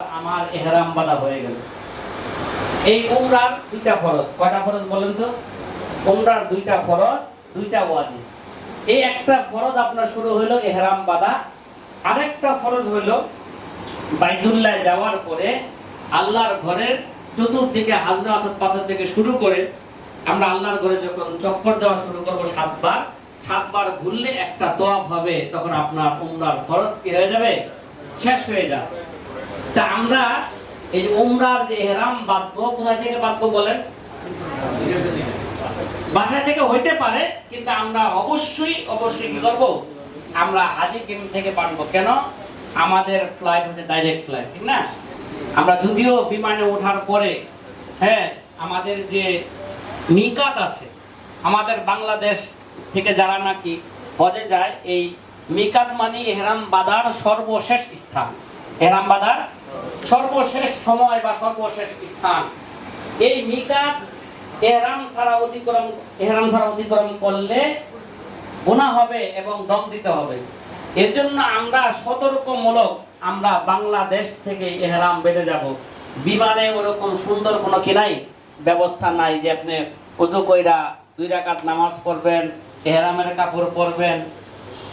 আমার ইহরাম বাঁধা হয়ে গেল। এই উমরার দুইটা ফরজ, কয়টা ফরজ বলেন তো? উমরার দুইটা ফরজ, দুইটা ওয়াজিব। এই একটা ফরজ আপনার শুরু হইলো ইহরাম বাঁধা, আরেকটা ফরজ হইলো বাইতুল্লাহ যাওয়ার পরে আল্লাহর ঘরের চতুর্দিকে হাজরা আসাদ পাথর থেকে শুরু করে আমরা আল্লাহর ঘরে যখন চক্কর দেওয়া শুরু করবো সাতবার ঘুরলে একটা তোয়াফ হবে, তখন আপনার উমরার ফরজ কি হয়ে যাবে? শেষ হয়ে যাবে। তা আমরা এই যে উমরার যে ইহরাম বাঁধবো, কোথায় থেকে বাঁধবো বলেন? বাসা থেকে হইতে পারে, কিন্তু আমরা অবশ্যই কি করব? আমরা হাজি ক্যাম্প থেকে বাঁধবো। কেন? আমাদের ফ্লাইট হচ্ছে ডাইরেক্ট ফ্লাইট, ঠিক না? আমরা যদিও বিমানে ওঠার পরে আমাদের যে মিকাত আছে, আমাদের বাংলাদেশ থেকে যারা নাকি হজে যায়, এই মিকাত মানে ইহরাম বাঁধার সর্বশেষ স্থান, ইহরাম বাঁধার সর্বশেষ সময় বা সর্বশেষ স্থান। এই মিকাত ইহরাম ছাড়া অতিক্রম করলে গুনাহ হবে এবং দম দিতে হবে। এর জন্য আমরা সতর্কমূলক আমরা বাংলাদেশ থেকে ইহরাম বেঁধে যাব। বিমানে ওরকম সুন্দর কোনো কি নাই, ব্যবস্থা নাই যে আপনি ওযু কইরা 2 রাকাত নামাজ পড়বেন, ইহরামের কাপড় পরবেন।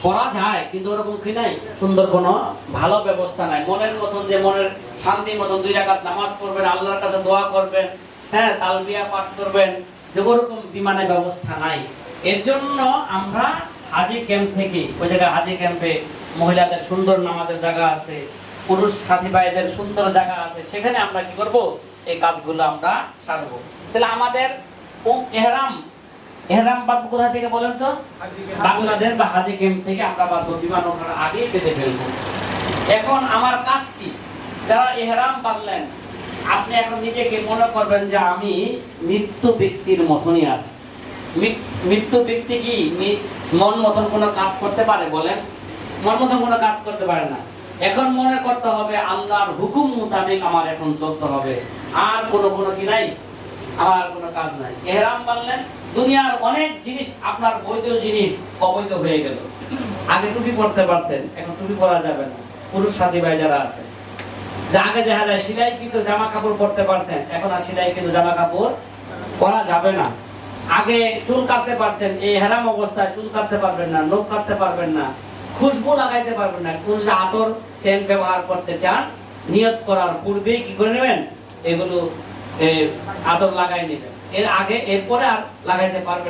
পড়া যায়, কিন্তু ওরকম কি নাই, সুন্দর কোনো ভালো ব্যবস্থা নাই। মনের মতন যে মনের শান্তি মতন 2 রাকাত নামাজ পড়বেন, আল্লাহর কাছে দোয়া করবেন, তালবিয়া পাঠ করবেন, যে ওরকম বিমানে ব্যবস্থা নাই। এর জন্য আমরা হাজি ক্যাম্প থেকে, ওই জায়গায় হাজি ক্যাম্পে মহিলাদের সুন্দর নামাজের জায়গা আছে, পুরুষ সাথী ভাইদের সুন্দর জায়গা আছে, সেখানে আমরা কি করব? এই কাজগুলো আমরা সারবো। তাহলে আমাদের ইহরাম বাঁধবো কোথা থেকে বলেন তো? বাংলাদেশ বা হাজি ক্যাম্প থেকে আমরা বাঁধবো, বিমান ওঠার আগে বেঁধে ফেলবো। এখন আমার কাজ কি? যারা ইহরাম বাঁধলেন, আপনি এখন নিজেকে মনে করবেন যে আমি মৃত্যু ব্যক্তির মতনই আছি। মৃত্যু ব্যক্তি কি মন মতন কোনো কাজ করতে পারে বলেন? মন মতন কোনো কাজ করতে পারে না। এখন মনে করতে হবে আল্লাহর হুকুম মোতাবেক আমার এখন চলতে হবে, আর কোনো কি নাই, আমার কোনো কাজ নাই। ইহরাম বাঁধলেন, দুনিয়ার অনেক জিনিস আপনার বৈধ জিনিস অবৈধ হয়ে গেল। আগে টুপি পরতে পারছেন, এখন টুপি পরা যাবে না। পুরুষ সাথী ভাই যারা আছে, যে আগে দেখা যায় সেলাই কিন্তু জামা কাপড় পরতে পারছেন, এখন আর সেলাই কিন্তু জামা কাপড় পরা যাবে না। আগে চুল কাটতে পারছেন, এই ইহরাম অবস্থায় চুল কাটতে পারবেন না, নখ কাটতে পারবেন না, খুশবু লাগাইতে পারবেন না। কোন আতর সেন্ট ব্যবহার করতে চান, নিয়ত করার পূর্বেই কি করে নেবেন? এগুলো আতর লাগাই নেবেন। এর আগে এরপরে আর লাগাইতে পারবেন।